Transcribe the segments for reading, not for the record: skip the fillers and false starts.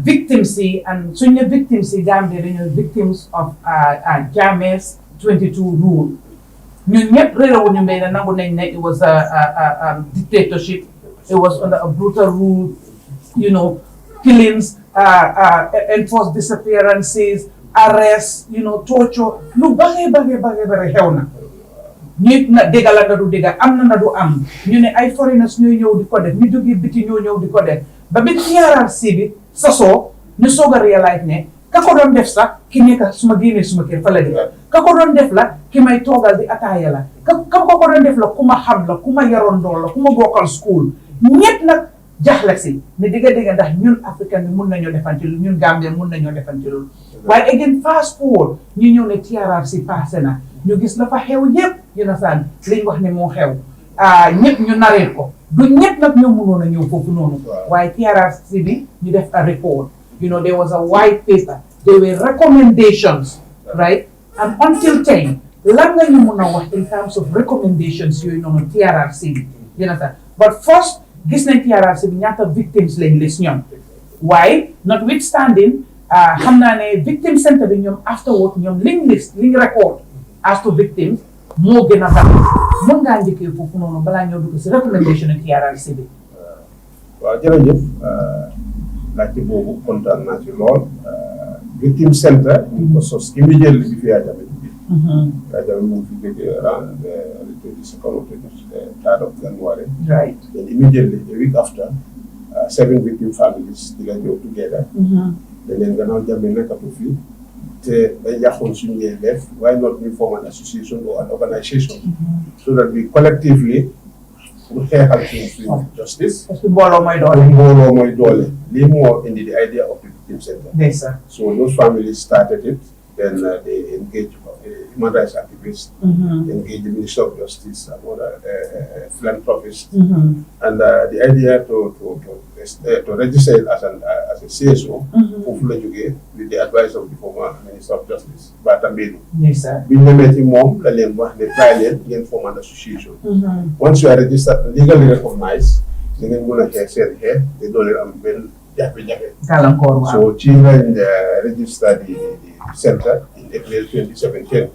victims yi and suñ ne victims yi Gambia dañoo victims of Jammeh's 22 rule ñun ñëpp réerawuñu mbéy na nangu nañ ne it was a dictatorship. It was under a brutal rule, killings, enforced disappearances, arrests, torture. Lu bare xew na. Nit na dégga la du dégga am na du am ñu ne ay foreigners ñooy ñëw di ko def ñu jógee biti ñoo ñëw di ko def ba bi TRRC bi sasoo ñu soog a réalize ne ka ko doon def sax ki nekk suma génnee suma kër fa la di ka ko doon def la ki may toogal di ataaya la ka ko doon def la ku ma xam la ku ma yaroon dool la ku ma bokkal school ñett nag jaxla si ne digga ndax ñun africain bi mun nañoo defante lu ñun Gambien mun nañoo defante loolu waaye again fast forward ñu ñëw ne TRRC passé na ñu gis la fa xew yëpp saan liñ wax ne moo xew ñëpp ñu naree ko du ñëpp nag ñoo mënoon a ñëw foofu noonu waaye TRRC bi ñu def a report there was a white paper there were recommendations right and until tey lan nga ñu mun a wax in terms of recommendations yooyu noonu TRRC bi saan but first gis nañ TRRC bi ñaata victims lañ lis ñoom waaye notwithstanding xam naa ne victim center bi ñoom afterward ñoom liñ record as to victims moo gën a bari mën ngaa njëkkee foofu noonu balaa ñoo dugg si recommendation ak TRRC bi. waaw jërëjëf laajte boobu kontaan naa ci lool victim center ñu ko sos immediately bi fi Yaya Jammeh bi. Yaya Jammeh mu ngi fi jógee around the 22nd or 23rd of January. Right. Then immediately a week after 7 victim families di la ñëw together. dañ leen gannaaw Jammeh nekkatu fi. te dañ yàqoon suñu ngeen def why not we form an association or an organization so that we collectively pour xeexal suñu justice. parce que mbooloo mooy doole. lii moo indi the idea of the victim center. Yes, so those families started it then they engaged human rights activists, engaged the Minister of Justice and other philanthropists, and the idea to register it as a CSO, with the advice of the former Minister of Justice, Bata Mbedi. Yes, sir. We met him mom, they tried it, form an association. Once you are registered, legally recognized, they don't so children registered the center in April 2017.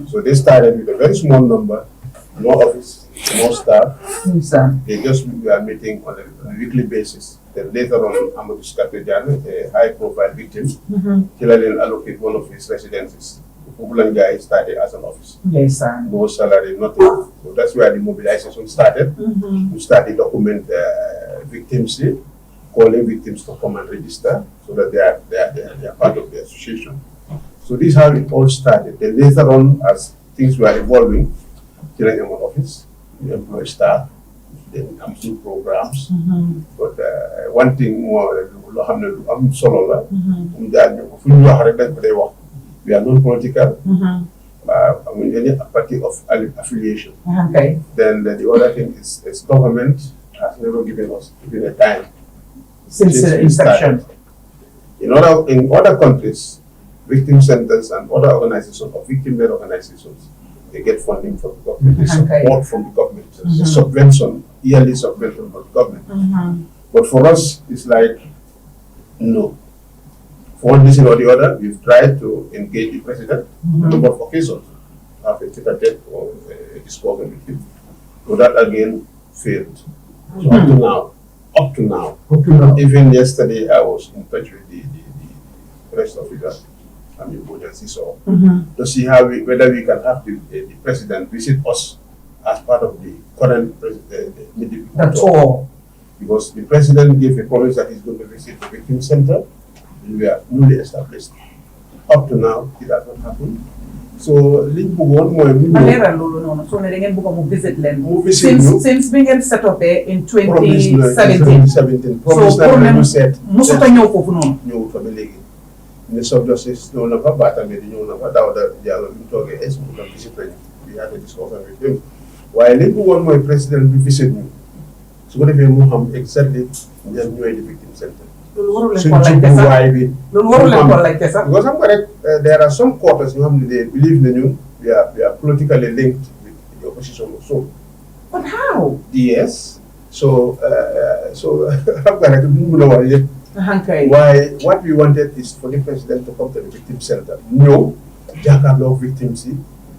So they started with a very small number, no office, no staff. They just were meeting on a weekly basis. Then later on, Amadou Skatejan, a high-profile victim, Kilalen allocate one of his residences. The Pubulan guy started as an office. Yes, sir. No salary, nothing. So that's where the mobilization started. We started document victims, calling victims to come and register so that they are part of the association. So this is how it all started. Then later on, as things were evolving, during our office, we employ staff, then do programs. But one thing more, we are non-political. I mean, any party of affiliation. Okay. Then the other thing is government has never given us even a dime since inception. In other countries, victim centers and other organizations or victim-led organizations, they get funding from the government, they support from the government, a subvention, yearly subvention from the government. But for us, it's like, no. For one reason or the other, we've tried to engage the president on a number of occasions, have a tete-a-tete or a discovery with him. So that again failed. So up to now, even yesterday I was in touch with the rest of the to see whether we can have the president visit us as part of the current president. That's all. Because the president gave a promise that he's going to visit the victim center. We are newly established. Up to now, it has not happened. So, link one more. Visit them. Since being set up in 2017. So, problem set. No, Minister of Justice, no, never, but I mean, you never doubt that they are going to visit. We had a discussion with him. While link one more president will visit me. So, what if you know exactly the victim center? Because I'm correct, there are some quarters they believe in you, we are politically linked with the opposition also. But how? Yes. So I'm correct, Okay. Why? What we wanted is for the president to come to the victim center. No, Jakarta victims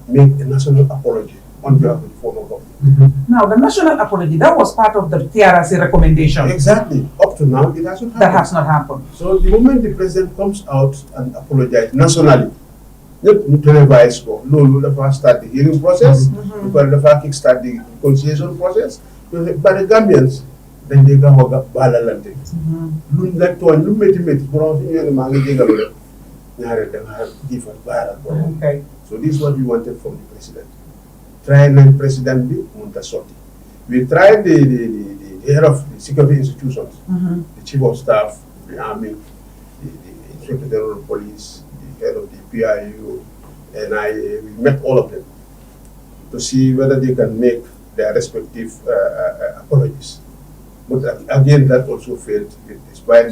make a national apology on behalf of the former government. Now, the national apology, that was part of the TRC recommendation. Exactly. Up to now, it hasn't happened. That has not happened. So the moment the president comes out and apologizes nationally, let me televise for Lulu the first start the hearing process, because the first kickstart the conciliation process, but the Gambians, then they go balalante. Look like to look meti bronze in the mangi Okay. So this is what we wanted from the president. Try and president be Muntasoti. We tried the head of the security institutions, the chief of staff, the army, the inspector general of police, the head of the PIU, NIA. We met all of them to see whether they can make their respective apologies. But again, that also failed.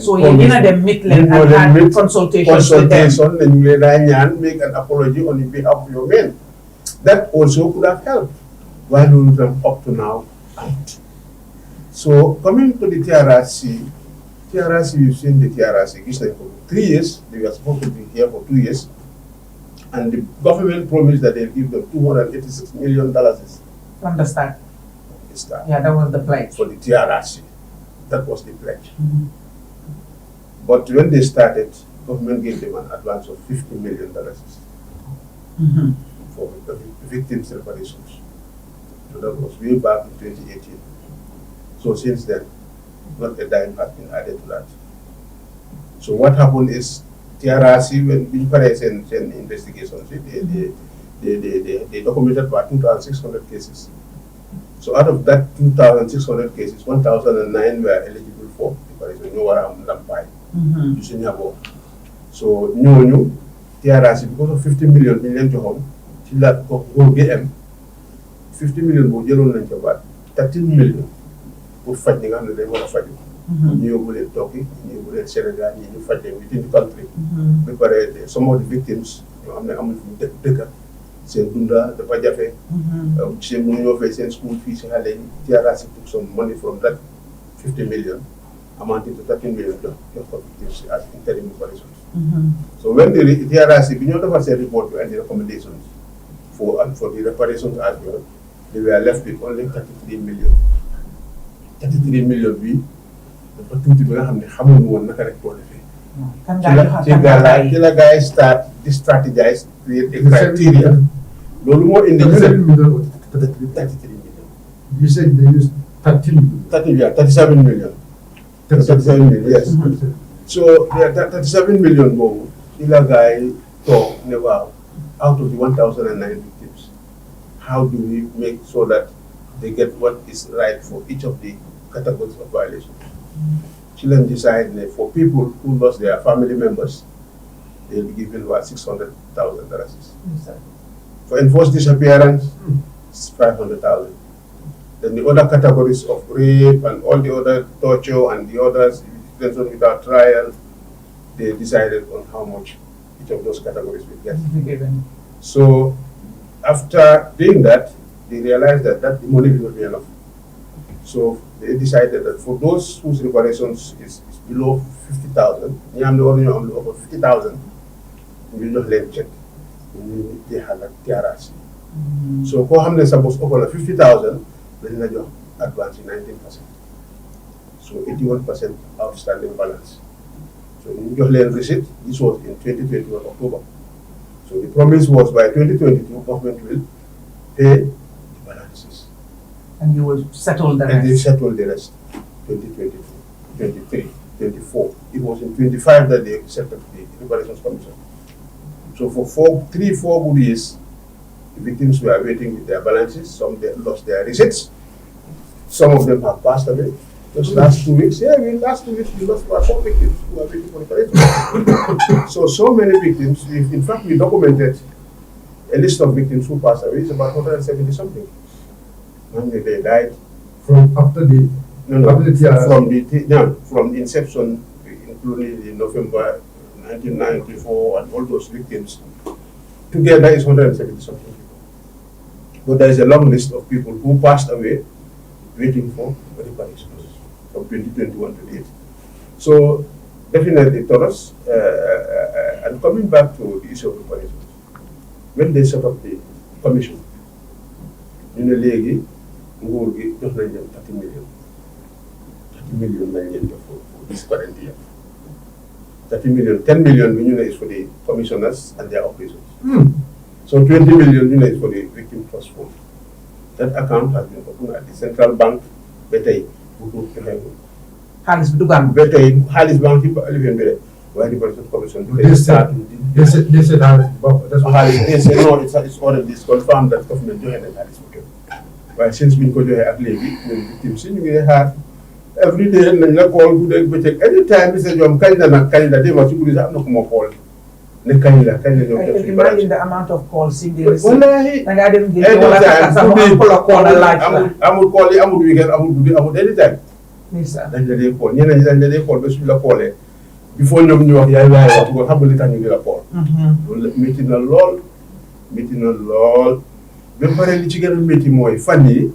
So you did the Midland and had consultations with them. And you make an apology on behalf of your men. That also could have helped. Why don't them up to now out? So coming to the TRC, we've seen the TRC for 3 years. They were supposed to be here for 2 years. And the government promised that they'll give them $286 million. From the start. Start. Yeah, that was the pledge. For the TRC. That was the pledge. But when they started, government gave them an advance of $50 million for the victims' reparations. So that was way back in 2018. So since then, not a dime has been added to that. So what happened is TRC, when we send investigations, they documented about 2,600 cases. So out of that 2,600 cases, 1,009 were eligible for reparation. No one lampai. So new TRC, because of 50 million to home, till that go GM, 50 million go yellow and about 13 million for fighting under the water fighting. New bullet talking, new bullet Senegal, new fighting within the country. Prepare some of the victims, I'm from Deca, Saint Dunda, the Pajafe, same Munio and school fees, TRC took some money from that 50 million, amounting to 13 million for victims as interim reparations. So when the TRC, we know the report and the recommendations for the reparations as well, they were left with only 33 million. 33 million we tuuti ba nga xam ne xamuñu woon naka rek koo defee. ci la gars yi start di strategize create a criteria. loolu moo indi ñu ne 33 million. You said they used 37 million. 37 million, yes. So 37 million boobu ci la gars yi toog ne waaw out of the 1,009 victims, how do we make so that they get what is right for each of the categories of violations? Children decide that for people who lost their family members, they'll be given about $600,000. For enforced disappearance, it's $500,000. Then the other categories of rape and all the other torture and the others, detention without trial, they decided on how much each of those categories will get. So after doing that, they realized that the money will not be enough. So they decided that for those whose reparations is below 50,000, over 50,000, we will not let check. They have a TRC. So for how supposed to offer 50,000, then they advance in 19%. So 81% outstanding balance. So in your land receipt, this was in 2021 October. So the promise was by 2022, government will pay the balances. And you will settle the rest. And they settled the rest. 2022, 23, 24. It was in 25 that they settled the reparations commission. So for 4 good years, the victims were waiting with their balances. Some they lost their receipts. Some of them have passed away. Just last 2 weeks, we lost about 4 victims who are waiting for reparations. So many victims. In fact, we documented a list of victims who passed away. It's about 170 something. And they died from after the from inception, including in November 1994 and all those victims. Together is 170 something people. But there is a long list of people who passed away waiting for reparations from 2021 to date. So definitely Taurus, and coming back to the issue of reparations, when they set up the commission, ñu ne léegi nguur gi jox nañ leen 30 million. 30 million lañ leen jox for this current year. 30 million, 10 million we is for the commissioners and their operations. So 20 million is for the victim trust fund. That account has been opened at the central bank. Betay Halis Dugan. Betay Halis Bank why the President Commission They said that's what they said no, it's already confirmed that government joined and Halis okay. But since we go to at levy, the victims in you have every day and then call good anytime Mr. Jom Kanda, they were to have no more call. I can imagine the amount of calls in the receipt. And I didn't get I would call it, I would weekend, I would do it anytime. Yes, sir. Then they call, they call, before before you knew I was have a little new call. Meeting a lot. When parallel chicken meeting more funny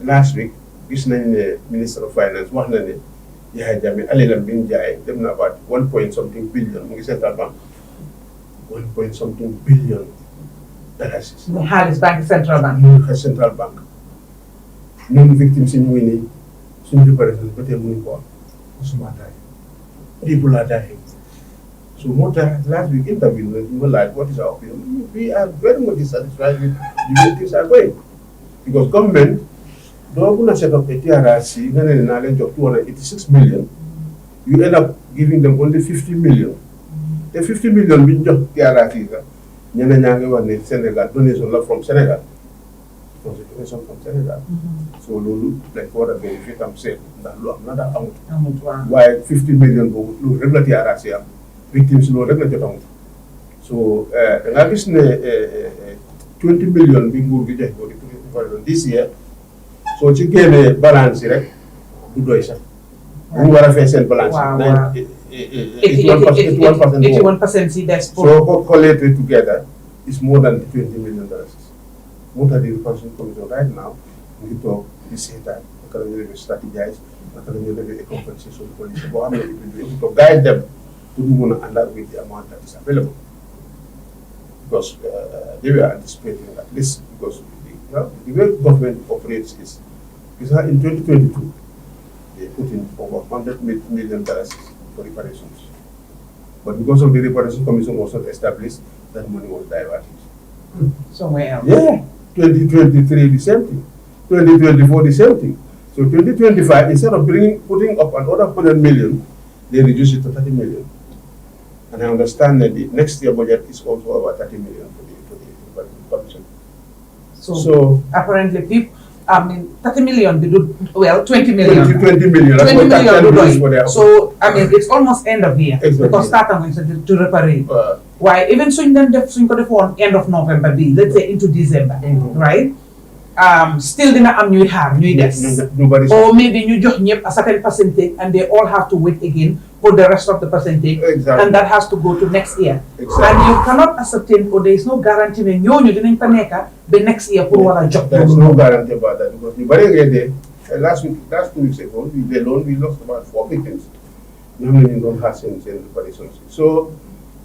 last week, this Minister of Finance, one day, Alilam Bin Jai, them about 1 point something billion, central bank. 1 point something billion dollars. Halis Bank, Central Bank. Central Bank. No victims in Winnie, soon reparations, but they're moving on. People are dying. So, last week interview, we were like, what is our opinion? We are very much dissatisfied with the way things are going. Because government, don't want to set up a TRRC, then an island of 286 million. You end up giving them only 50 million. The 50 million we just TRRC, Senegal, donation from Senegal. Donation from Senegal. So, Lulu, like what a benefit I'm saying, another amount. Why 50 million go to regular TRRC? Victims no regular amount. So, and obviously, 20 million being good for this year. So, you get a balance, right? Good. We were a face and balance. 81% see that's so collated together is more than $20 million. What are the Reparation Commission right now? We talk this time, strategize, a compensation policy. But we to guide them to do and that with the amount that is available. Because they were anticipating at least because the way government operates is because in 2022 they put in over $100 million for reparations. But because of the Reparation Commission was not established, that money was diverted. Somewhere else. Yeah. 2023 the same thing. 2024 the same thing. So 2025, instead of putting up another 100 million, they reduce it to 30 million. And I understand that the next year budget is also about 30 million for the Reparation Commission. So apparently people 30 million, 20 million. 20 million. 20 million for their so, it's almost end of year. Exactly. Because start to repair. Why? Even so, then the end of November, let's say into December, right? Still didn't am new have new deaths. Or maybe you just a certain percentage and they all have to wait again for the rest of the percentage. Exactly. And that has to go to next year. Exactly. And you cannot ascertain or there is no guarantee when you didn't paneka the next year for what a job. There's no guarantee about that because you better last 2 weeks ago, we lost about 4 victims. You don't have seen reparations. So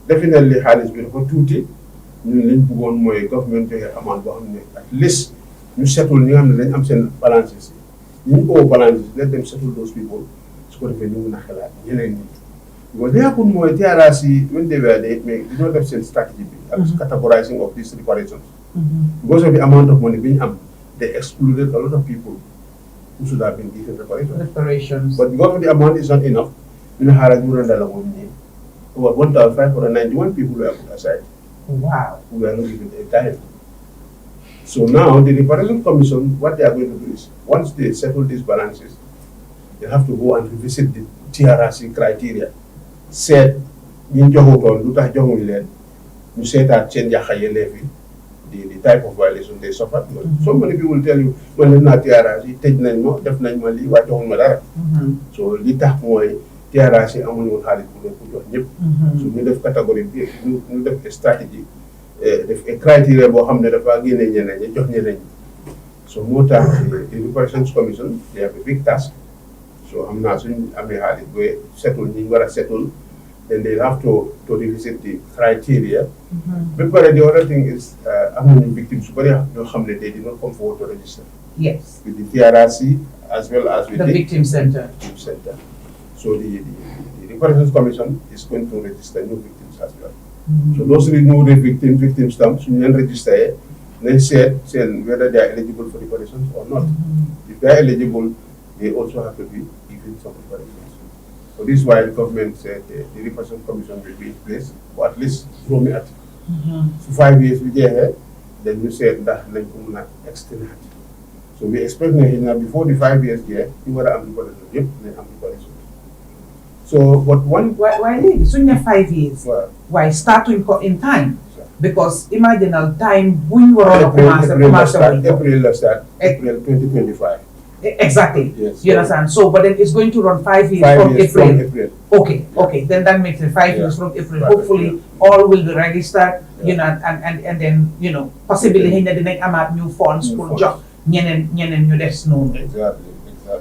definitely had this been for duty. You want more government amount at least you settle balances. You go balances, let them settle those people. So they because they happen more TRRC when they were they don't have same strategy categorizing of these reparations. Because of the amount of money being they excluded a lot of people who should have been given reparations. But because of the amount is not enough, over 1,591 people were put aside. Wow. Who were not given a time. So now the Reparation Commission, what they are going to do is, once they settle these balances, they have to go and revisit the TRRC criteria. Said, you say that change the type of violation they suffer. So many people will tell you, when they're not TRRC, take definitely what you so little more TRRC amul xaalis bu leen ko jox ñëpp. So ñu def catégorie bi ñu def stratégie def criteria boo xam ne dafa génne ñeneen ñi jox ñeneen ñi. So moo tax the Reparations Commission they have a big task. So I'm not saying I'm a way settle, you gotta settle, then they'll have to revisit the criteria. But the other thing is, I'm going victims, but they did not come forward to register. Yes. With the TRRC as well as with the Victim Center. Victim Center. So the Reparations Commission is going to register new victims as well. So those new victim stamps, you can register, they say whether they are eligible for reparations or not. If they are eligible, they also have to be given some reparations. So this is why the government said the Reparations Commission will be in place for at least from at for 5 years we get here, then we said that extend it. So we expect that before the 5 years get, you gotta have reparations. So but one why soon 5 years? Why starting in time? Because imagine a time when we're on April 2025. Exactly. Yes. You understand? So, but then it's going to run 5 years, from April. Okay. Then that makes it 5 years from April. Hopefully, all will be registered. You know, and then possibly the next new funds for job. Nyenen you des known. Exactly.